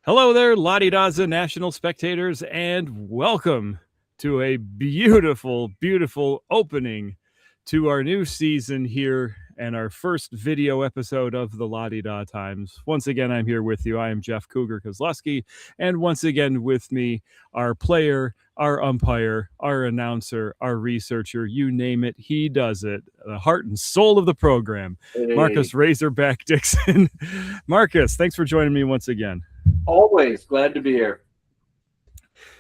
Hello there, La-di-daza national spectators, and welcome to a beautiful, beautiful opening to our new season here and our first video episode of the La-di-da Times. Once again, I'm here with you. I am Jeff Cougar Kozlowski, and once again with me, our player, our umpire, our announcer, our researcher, you name it, he does it. The heart and soul of the program, Marcus Razorback Dixon. Marcus, thanks for joining me once again. Always glad to be here.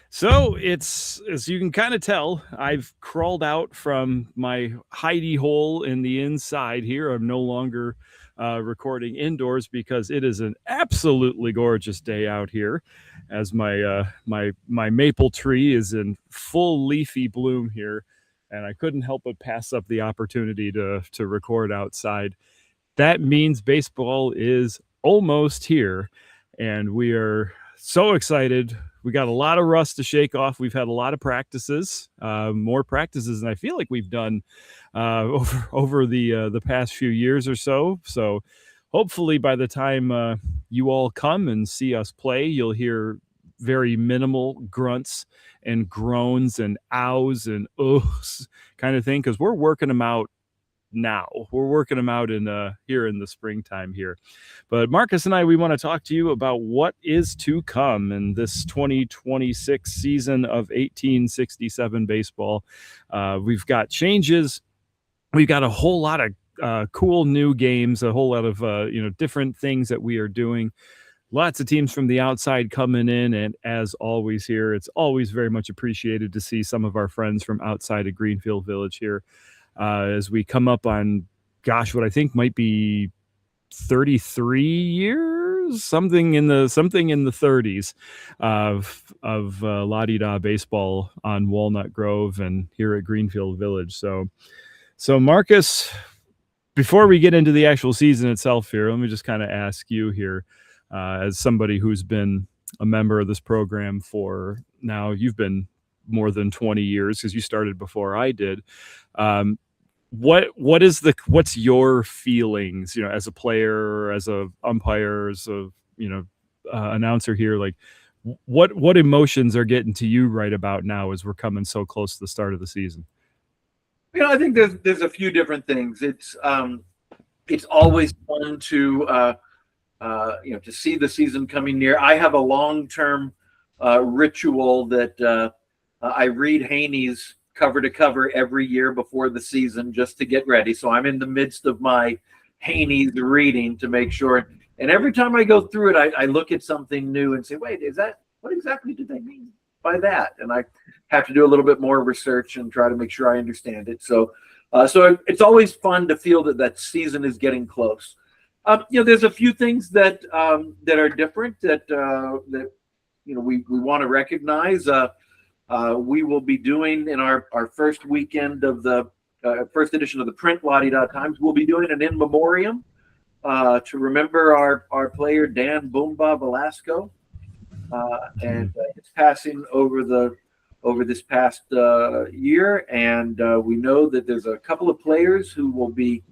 So it's, as you can kind of tell, I've crawled out from my hidey hole in the inside here. I'm no longer recording indoors because it is an absolutely gorgeous day out here, as my maple tree is in full leafy bloom here, and I couldn't help but pass up the opportunity to record outside. That means baseball is almost here, and we are so excited. We got a lot of rust to shake off. We've had a lot of practices, more practices than I feel like we've done over the past few years or so. So hopefully by the time you all come and see us play, you'll hear very minimal grunts and groans and ows and oohs kind of thing, because we're working them out now. We're working them out in here in the springtime here. But Marcus and I, we want to talk to you about what is to come in this 2026 season of 1867 baseball. We've got changes. We've got a whole lot of cool new games, a whole lot of different things that we are doing. Lots of teams from the outside coming in, and as always here, it's always very much appreciated to see some of our friends from outside of Greenfield Village here. As we come up on, gosh, what I think might be 33 years, something in the 30s of La-di-da baseball on Walnut Grove and here at Greenfield Village. So Marcus, before we get into the actual season itself here, let me just kind of ask you here, as somebody who's been a member of this program for now, you've been more than 20 years because you started before I did. What's your feelings, as a player, as a umpire, as a announcer here? Like, what emotions are getting to you right about now as we're coming so close to the start of the season? I think there's a few different things. It's always fun to see the season coming near. I have a long-term ritual that I read Haney's cover to cover every year before the season just to get ready. So I'm in the midst of my Haney's reading to make sure. And every time I go through it, I look at something new and say, wait, what exactly did they mean by that? And I have to do a little bit more research and try to make sure I understand it. So it's always fun to feel that season is getting close. There's a few things that are different that we want to recognize. We will be doing in our first weekend of the first edition of the print La-di-da Times. We'll be doing an in memoriam to remember our player Dan Boomba Velasco and his passing over this past year. And we know that there's a couple of players who will be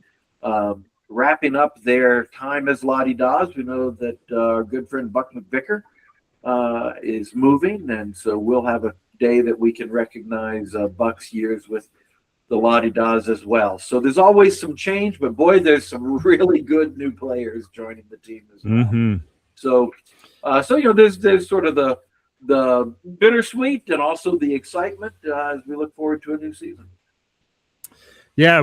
wrapping up their time as La-di-das. We know that our good friend Buck McVicker is moving, and so we'll have a day that we can recognize Buck's years with the La-di-das as well. So there's always some change, but boy, there's some really good new players joining the team as well. Mm-hmm. So there's sort of the bittersweet and also the excitement as we look forward to a new season. Yeah,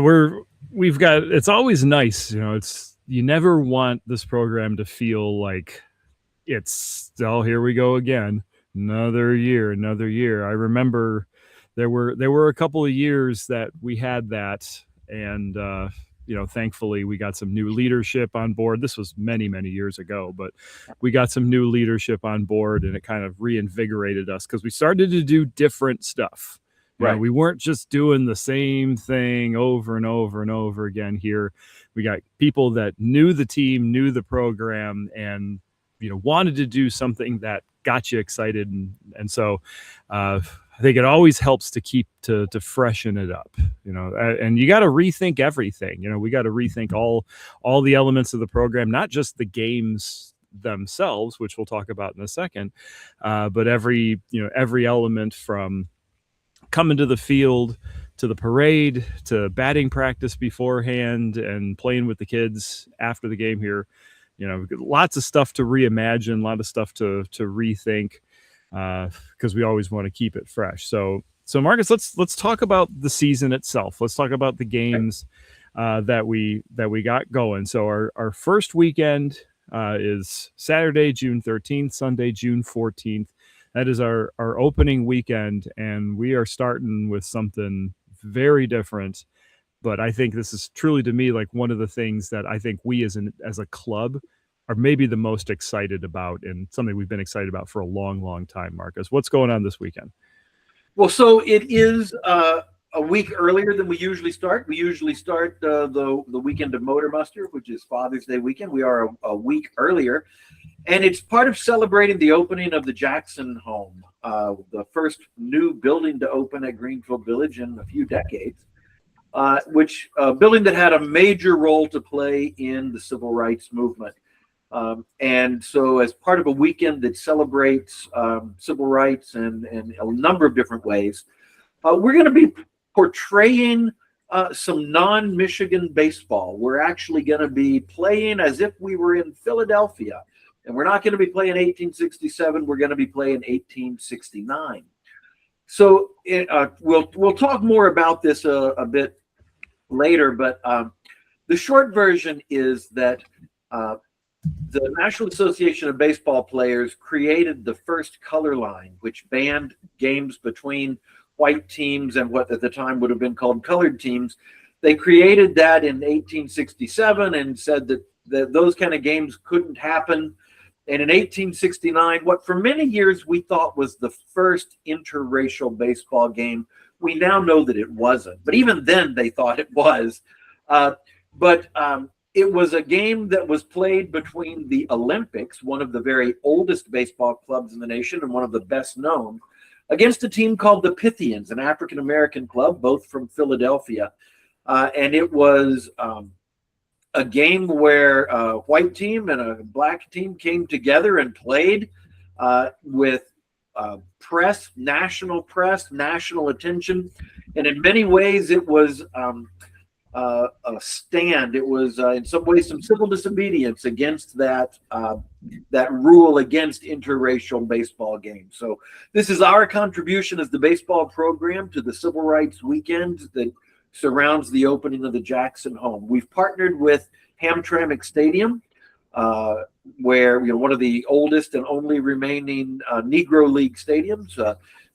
we've got. It's always nice, you never want this program to feel like it's here we go again. Another year. I remember there were a couple of years that we had that, and thankfully we got some new leadership on board. This was many years ago, but we got some new leadership on board, and it kind of reinvigorated us because we started to do different stuff. Right. We weren't just doing the same thing over and over and over again here. We got people that knew the team, knew the program, and wanted to do something that got you excited, and so I think it always helps to keep to freshen it up, and you got to rethink everything. We got to rethink all the elements of the program, not just the games themselves, which we'll talk about in a second. But every element from coming to the field to the parade to batting practice beforehand and playing with the kids after the game here, lots of stuff to reimagine, a lot of stuff to rethink, because we always want to keep it fresh. So Marcus, let's talk about the season itself. Let's talk about the games that we got going. So our first weekend is Saturday, June 13th, Sunday, June 14th. That is our opening weekend, and we are starting with something very different. But I think this is truly, to me, like one of the things that I think we as a club are maybe the most excited about, and something we've been excited about for a long, long time. Marcus, what's going on this weekend? Well, so it is a week earlier than we usually start. We usually start the weekend of Motor Muster, which is Father's Day weekend. We are a week earlier, and it's part of celebrating the opening of the Jackson home, the first new building to open at Greenfield Village in a few decades, which building that had a major role to play in the civil rights movement. And so as part of a weekend that celebrates civil rights in a number of different ways, we're going to be portraying some non-Michigan baseball. We're actually going to be playing as if we were in Philadelphia. And we're not going to be playing 1867. We're going to be playing 1869. So we'll talk more about this a bit later. But the short version is that the National Association of Baseball Players created the first color line, which banned games between white teams and what at the time would have been called colored teams. They created that in 1867 and said that those kind of games couldn't happen. And in 1869, what for many years we thought was the first interracial baseball game, we now know that it wasn't. But even then they thought it was. It was a game that was played between the Olympics, one of the very oldest baseball clubs in the nation and one of the best known, against a team called the Pythians, an African-American club, both from Philadelphia. And it was a game where a white team and a black team came together and played with press, national attention. And in many ways, it was a stand. It was in some ways some civil disobedience against that rule against interracial baseball games. So this is our contribution as the baseball program to the Civil Rights Weekend that surrounds the opening of the Jackson home. We've partnered with Hamtramck Stadium, where one of the oldest and only remaining Negro League stadiums,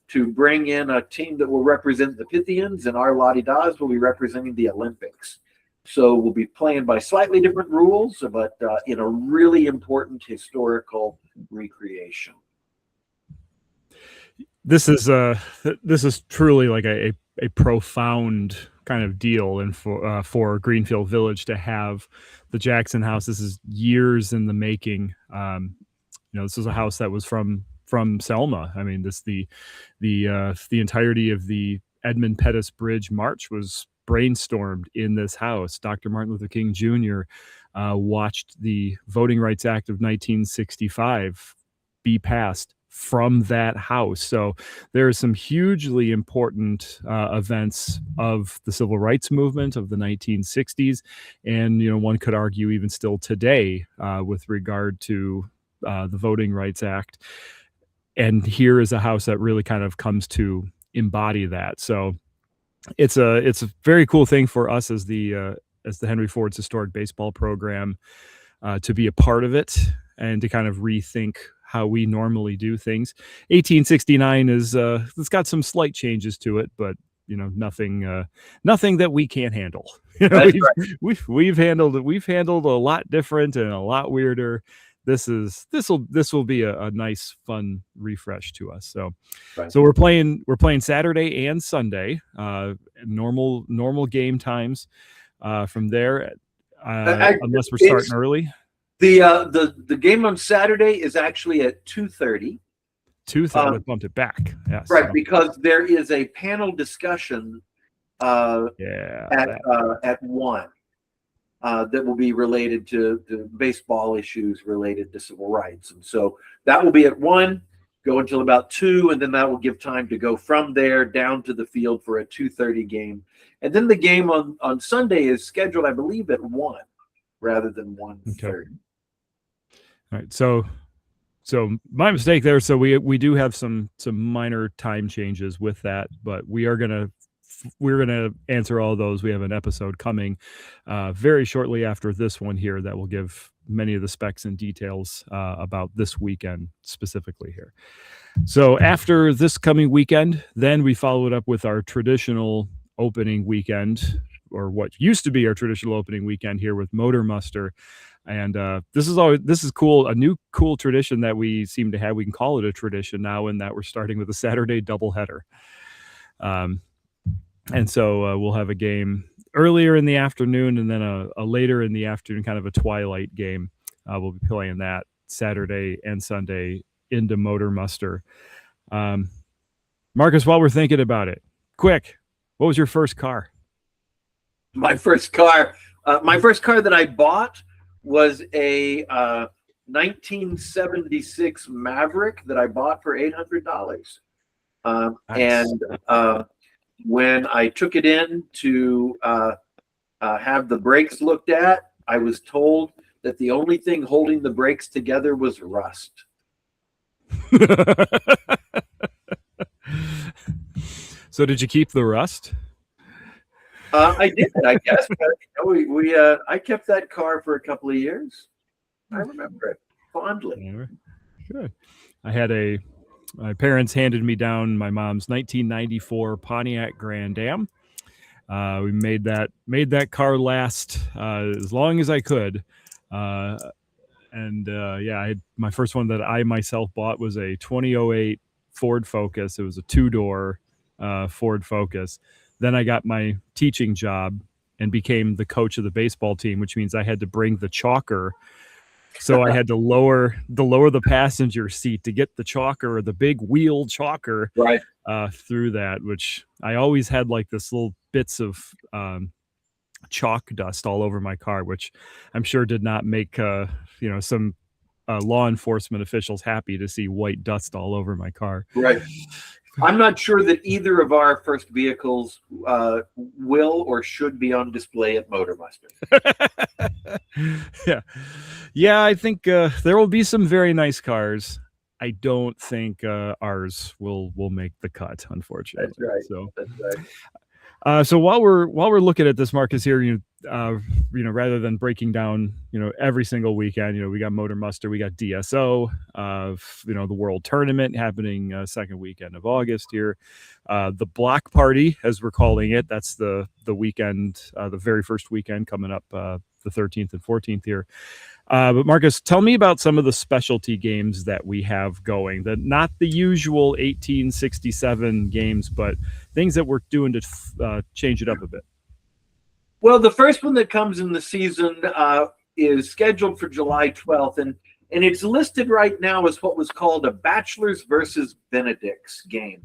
to bring in a team that will represent the Pythians, and our Lottie Dawes will be representing the Olympics. So we'll be playing by slightly different rules, but in a really important historical recreation. This is truly like a profound kind of deal, and for Greenfield Village to have the Jackson house. This is years in the making. This is a house that was from Selma. I mean, the entirety of the Edmund Pettus Bridge March was brainstormed in this house. Dr. Martin Luther King Jr. Watched the Voting Rights Act of 1965 be passed from that house. So there are some hugely important events of the civil rights movement of the 1960s, and one could argue even still today with regard to the Voting Rights Act. And here is a house that really kind of comes to embody that. So it's a very cool thing for us as the Henry Ford's Historic Baseball Program to be a part of it and to kind of rethink how we normally do things. 1869 is it's got some slight changes to it, but nothing that we can't handle. We've handled a lot different and a lot weirder. This will be a nice, fun refresh to us. So, right. So we're playing Saturday and Sunday, normal game times from there, unless we're starting early. The game on Saturday is actually at 2:30. 2:30. I bumped it back. Yeah, right, so. Because there is a panel discussion. At 1. that will be related to baseball issues related to civil rights. And so that will be at 1, go until about 2, and then that will give time to go from there down to the field for a 2:30 game. And then the game on Sunday is scheduled, I believe, at 1 rather than 1:30. Okay. All right. So my mistake there. So we do have some minor time changes with that, but we're gonna answer all those. We have an episode coming very shortly after this one here that will give many of the specs and details about this weekend specifically here. So after this coming weekend, then we follow it up with our traditional opening weekend, or what used to be our traditional opening weekend here with Motor Muster. And this is cool, a new cool tradition that we seem to have. We can call it a tradition now, in that we're starting with a Saturday doubleheader. And so we'll have a game earlier in the afternoon, and then a later in the afternoon, kind of a twilight game. We'll be playing that Saturday and Sunday into Motor Muster. Marcus, while we're thinking about it, quick, what was your first car? My first car that I bought was a 1976 Maverick that I bought for $800. Nice. And when I took it in to have the brakes looked at, I was told that the only thing holding the brakes together was rust. So did you keep the rust? I did, I guess. I kept that car for a couple of years. I remember it fondly. Good. My parents handed me down my mom's 1994 Pontiac Grand Am. We made that car last as long as I could. My first one that I myself bought was a 2008 Ford Focus. It was a 2-door Ford Focus. Then I got my teaching job and became the coach of the baseball team, which means I had to bring the chalker. So I had to lower the passenger seat to get the chalker, or the big wheel chalker, right, through that, which I always had like this little bits of chalk dust all over my car, which I'm sure did not make some law enforcement officials happy to see white dust all over my car. Right. I'm not sure that either of our first vehicles will or should be on display at Motor Muster. Yeah. I think there will be some very nice cars. I don't think ours will make the cut, unfortunately. That's right. That's right. So while we're looking at this, Marcus, here, rather than breaking down, every single weekend, we got Motor Muster, we got DSO, the World Tournament happening second weekend of August here, the Block Party, as we're calling it. That's the weekend, the very first weekend coming up, the 13th and 14th here. But Marcus, tell me about some of the specialty games that we have going, not the usual 1867 games, but things that we're doing to change it up a bit. Well, the first one that comes in the season is scheduled for July 12th, and it's listed right now as what was called a Bachelors versus Benedicts game.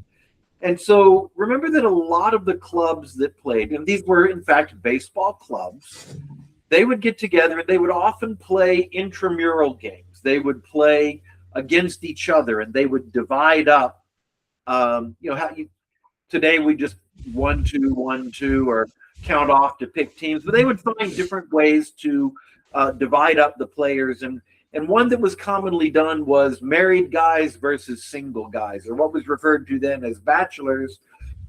And so remember that a lot of the clubs that played, and these were in fact baseball clubs, they would get together and they would often play intramural games. They would play against each other, and they would divide up. Today we just 1-2, 1-2, or count off to pick teams, but they would find different ways to divide up the players. And one that was commonly done was married guys versus single guys, or what was referred to then as bachelors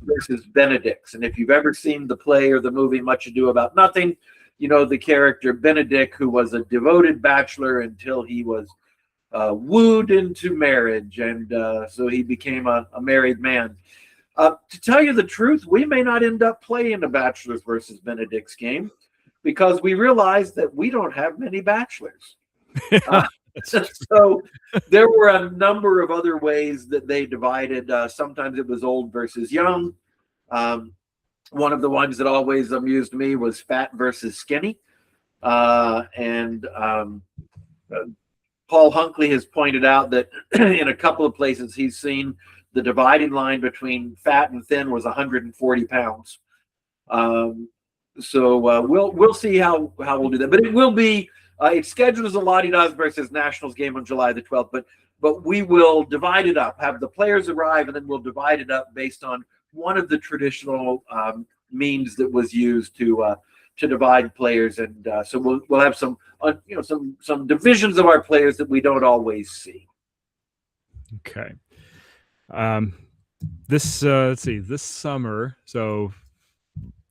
versus Benedicts. And if you've ever seen the play or the movie Much Ado About Nothing, the character Benedict, who was a devoted bachelor until he was wooed into marriage, and so he became a married man. To tell you the truth, we may not end up playing a Bachelors versus Benedicts game, because we realize that we don't have many bachelors. So there were a number of other ways that they divided. Sometimes it was old versus young. One of the ones that always amused me was fat versus skinny. Paul Hunkley has pointed out that in a couple of places he's seen the dividing line between fat and thin was 140 pounds. we'll see how we'll do that. But it will be it's scheduled as a Lottie Dawes versus Nationals game on July the 12th. But we will divide it up, have the players arrive, and then we'll divide it up based on one of the traditional means that was used to divide players, and so we'll have some some divisions of our players that we don't always see. Okay. Let's see, this summer, so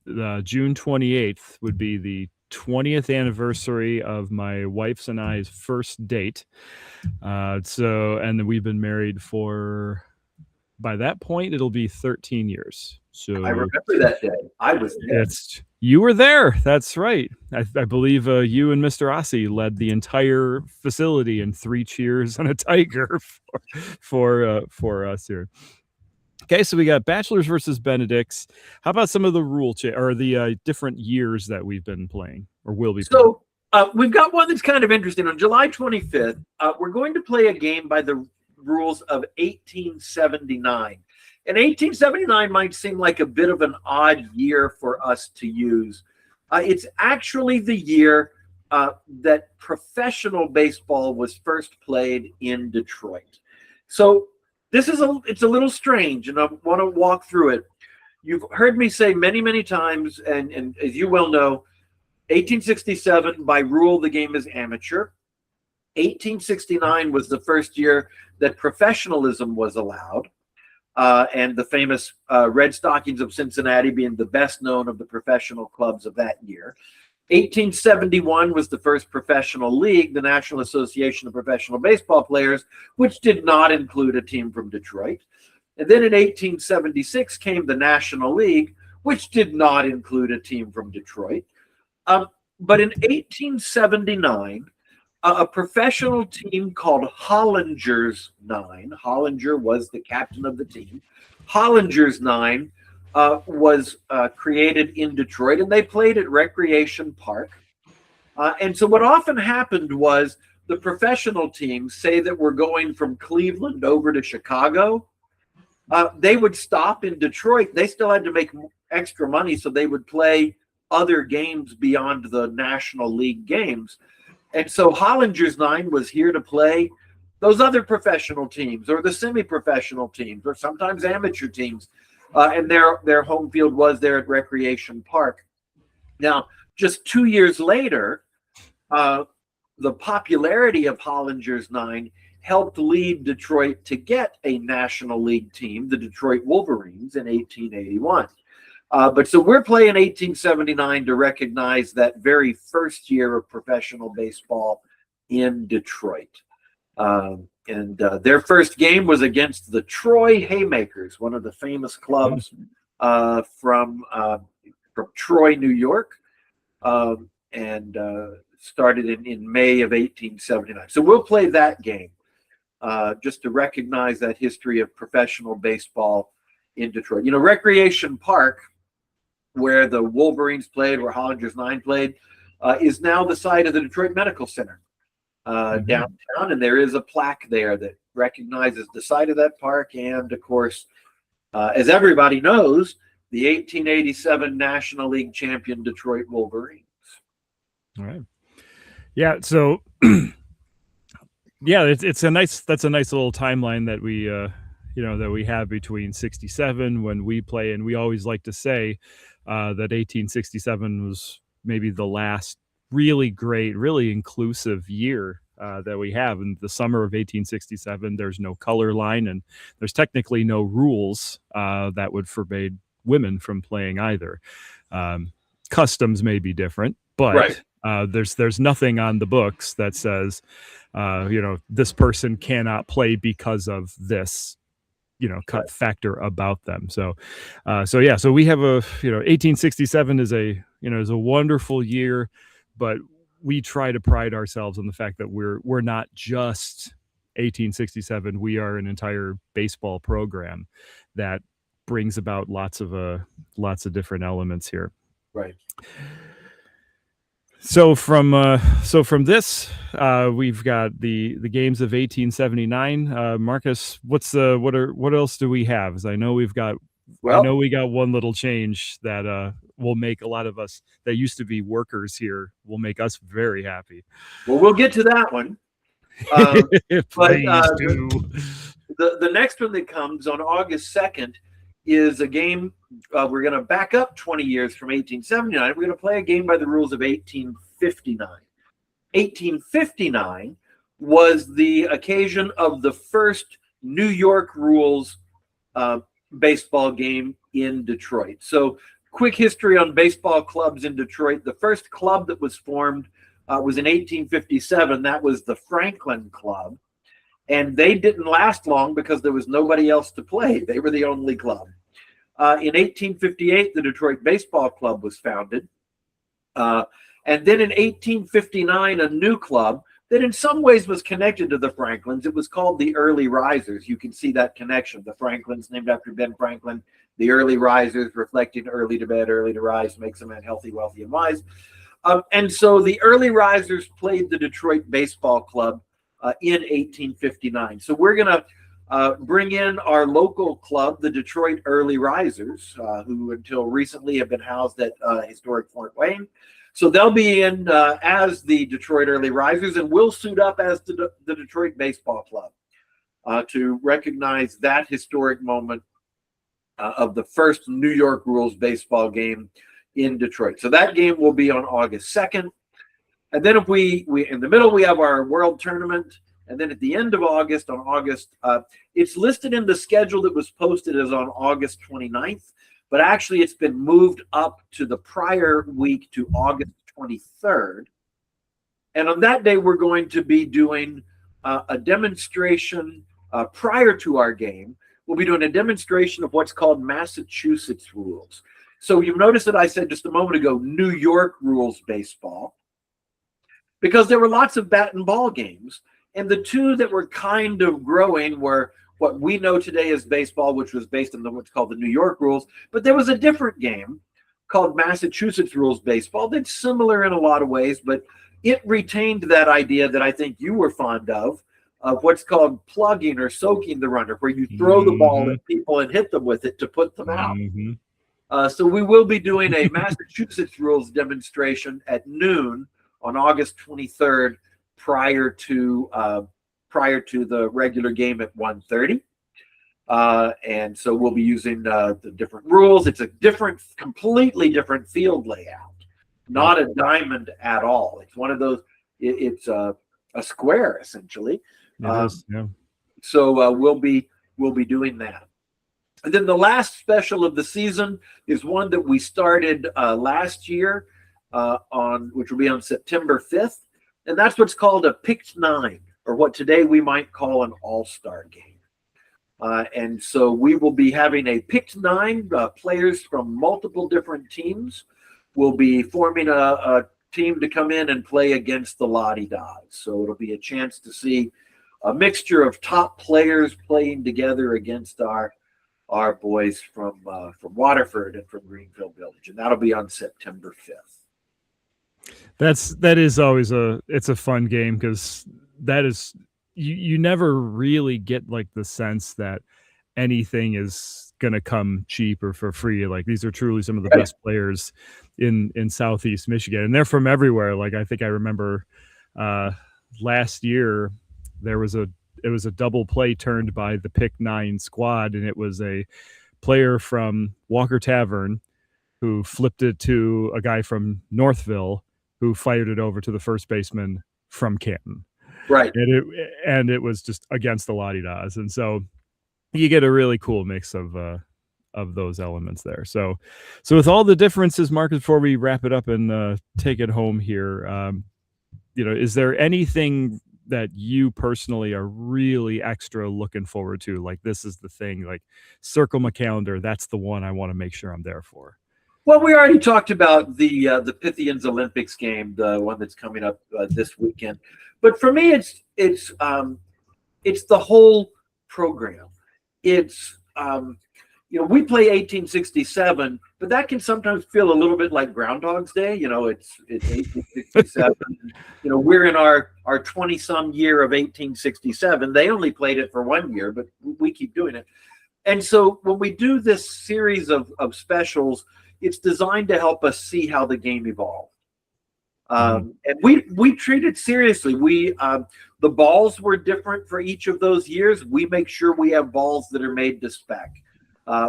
June 28th would be the 20th anniversary of my wife's and I's first date. And then we've been married for, by that point, it'll be 13 years. So I remember that day. I was there. You were there. That's right. I believe you and Mr. Ossie led the entire facility in 3 cheers and a tiger for us here. Okay, so we got Bachelors versus Benedicts. How about some of the or the different years that we've been playing or will be playing? So we've got one that's kind of interesting. On July 25th, we're going to play a game by the rules of 1879. And 1879 might seem like a bit of an odd year for us to use. It's actually the year that professional baseball was first played in Detroit. So it's a little strange, and I want to walk through it. You've heard me say many, many times, and as you well know, 1867, by rule, the game is amateur. 1869 was the first year that professionalism was allowed, and the famous Red Stockings of Cincinnati being the best known of the professional clubs of that year. 1871 was the first professional league, the National Association of Professional Baseball Players, which did not include a team from Detroit. And then in 1876 came the National League, which did not include a team from Detroit. But in 1879, a professional team called Hollinger's Nine, Hollinger was the captain of the team, Hollinger's Nine was created in Detroit, and they played at Recreation Park. And so what often happened was the professional teams, say that we're going from Cleveland over to Chicago, they would stop in Detroit. They still had to make extra money, so they would play other games beyond the National League games. And so Hollinger's Nine was here to play those other professional teams or the semi-professional teams or sometimes amateur teams. And their home field was there at Recreation Park. Now, just 2 years later, the popularity of Hollinger's Nine helped lead Detroit to get a National League team, the Detroit Wolverines, in 1881. But so we're playing 1879 to recognize that very first year of professional baseball in Detroit. And their first game was against the Troy Haymakers, one of the famous clubs from Troy, New York, and started in May of 1879. So we'll play that game just to recognize that history of professional baseball in Detroit. You know, Recreation Park, where the Wolverines played, where Hollinger's Nine played, is now the site of the Detroit Medical Center. Downtown, and there is a plaque there that recognizes the site of that park, and of course, as everybody knows, the 1887 National League champion Detroit Wolverines. All right, yeah. So, yeah, that's a nice little timeline that we that we have between 67 when we play, and we always like to say that 1867 was maybe the last really great, really inclusive year that we have. In the summer of 1867, there's no color line, and there's technically no rules that would forbade women from playing either. Customs may be different, but right. There's nothing on the books that says, this person cannot play because of this, cut factor about them. So we have 1867 is a wonderful year, but we try to pride ourselves on the fact that we're not just 1867. We are an entire baseball program that brings about lots of different elements here. Right. So from this, we've got the games of 1879. Marcus, what else do we have? As I know we got one little change that will make a lot of us that used to be workers here, will make us very happy. Well, we'll get to that one. But Please do. The next one that comes on August 2nd is a game. We're going to back up 20 years from 1879. We're going to play a game by the rules of 1859. 1859 was the occasion of the first New York rules baseball game in Detroit. So, quick history on baseball clubs in Detroit. The first club that was formed was in 1857. That was the Franklin Club. And they didn't last long because there was nobody else to play. They were the only club. In 1858, the Detroit Baseball Club was founded. And then in 1859, a new club that in some ways was connected to the Franklins. It was called the Early Risers. You can see that connection. The Franklins, named after Ben Franklin. The Early Risers, reflecting early to bed, early to rise, makes a man healthy, wealthy, and wise. And so the Early Risers played the Detroit Baseball Club in 1859. So we're going to bring in our local club, the Detroit Early Risers, who until recently have been housed at historic Fort Wayne. So they'll be in as the Detroit Early Risers, and we'll suit up as the Detroit Baseball Club to recognize that historic moment of the first New York rules baseball game in Detroit. So that game will be on August 2nd. And then if we in the middle, we have our World Tournament. And then at the end of August, on August, it's listed in the schedule that was posted as on August 29th. But actually, it's been moved up to the prior week to August 23rd. And on that day, we're going to be doing a demonstration prior to our game. We'll be doing a demonstration of what's called Massachusetts rules. So you notice that I said just a moment ago, New York rules baseball, because there were lots of bat and ball games. And the two that were kind of growing were what we know today as baseball, which was based on what's called the New York rules. But there was a different game called Massachusetts rules baseball that's similar in a lot of ways, but it retained that idea that I think you were fond of what's called plugging or soaking the runner, where you throw the ball at people and hit them with it to put them out. So we will be doing a Massachusetts rules demonstration at noon on August 23rd, prior to the regular game at 1:30. And so we'll be using the different rules. It's a completely different field layout, not a diamond at all. It's one of those. It's a square essentially. It is, yeah. So we'll be doing that. And then the last special of the season is one that we started last year which will be on September 5th. And that's what's called a picked nine, or what today we might call an all-star game. And so we will be having a picked nine. Players from multiple different teams will be forming a team to come in and play against the Lottie-Dodds. So it'll be a chance to see a mixture of top players playing together against our boys from Waterford and from Greenfield Village. And that'll be on September 5th. That is always it's a fun game, because that is you never really get like the sense that anything is gonna come cheap or for free. Like, these are truly some of the best players in Southeast Michigan, and they're from everywhere. Like, I think I remember last year it was a double play turned by the pick nine squad, and it was a player from Walker Tavern who flipped it to a guy from Northville, who fired it over to the first baseman from Canton. Right. And it was just against the Lottie-Dodds. And so you get a really cool mix of those elements there. So with all the differences, Marcus, before we wrap it up and take it home here, is there anything that you personally are really extra looking forward to? Like, this is the thing, like, circle my calendar, that's the one I want to make sure I'm there for. Well, we already talked about the Pythians Olympics game, the one that's coming up this weekend. But for me, it's the whole program. It's we play 1867, but that can sometimes feel a little bit like Groundhog's Day. It's 1867. We're in our 20-some year of 1867. They only played it for 1 year, but we keep doing it. And so when we do this series of specials, it's designed to help us see how the game evolved. Mhm. And we treat it seriously. The balls were different for each of those years. We make sure we have balls that are made to spec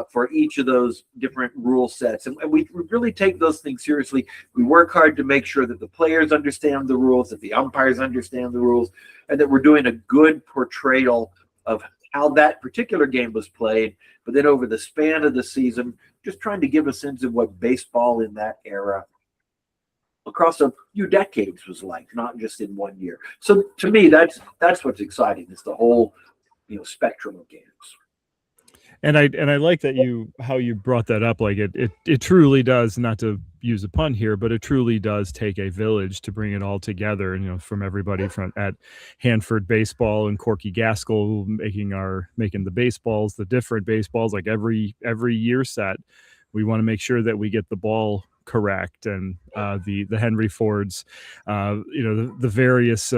for each of those different rule sets, and we really take those things seriously. We work hard to make sure that the players understand the rules, that the umpires understand the rules, and that we're doing a good portrayal of how that particular game was played. But then over the span of the season, just trying to give a sense of what baseball in that era across a few decades was like, not just in one year. So to me, that's what's exciting, is the whole spectrum of games. And I like that how you brought that up. Like it truly does, not to use a pun here, but it truly does take a village to bring it all together. And from everybody from at Hanford Baseball and Corky Gaskell making the baseballs, the different baseballs, like every year set, we want to make sure that we get the ball correct, and the Henry Fords, the various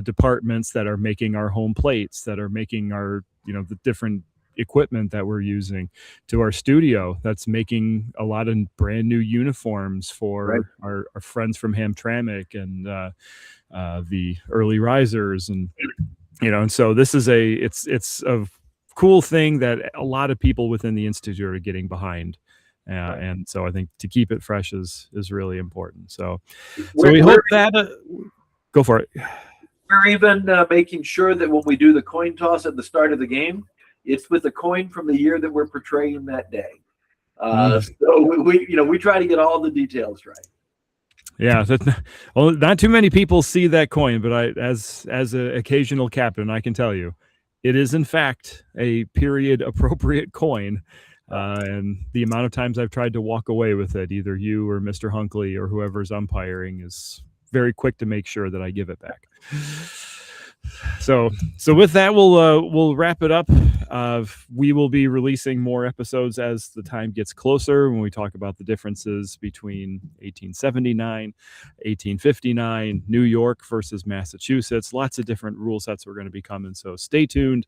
departments that are making our home plates, that are making our the different equipment that we're using, to our studio that's making a lot of brand new uniforms for Right. our friends from Hamtramck and the early risers, and and so this is it's a cool thing that a lot of people within the institute are getting behind. And so I think to keep it fresh is really important. So we hope that go for it. We're even making sure that when we do the coin toss at the start of the game, it's with a coin from the year that we're portraying that day. So we try to get all the details right. Yeah, not too many people see that coin, but as an occasional captain, I can tell you, it is in fact a period appropriate coin. And the amount of times I've tried to walk away with it, either you or Mr. Hunkley or whoever's umpiring is very quick to make sure that I give it back. So with that, we'll wrap it up. We will be releasing more episodes as the time gets closer, when we talk about the differences between 1879, 1859, New York versus Massachusetts. Lots of different rule sets are going to be coming. So stay tuned,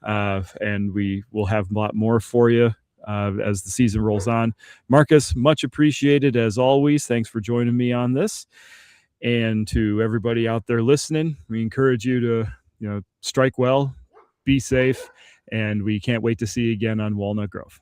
and we will have a lot more for you as the season rolls on. Marcus, much appreciated as always. Thanks for joining me on this. And to everybody out there listening, we encourage you to strike well, be safe, and we can't wait to see you again on Walnut Grove.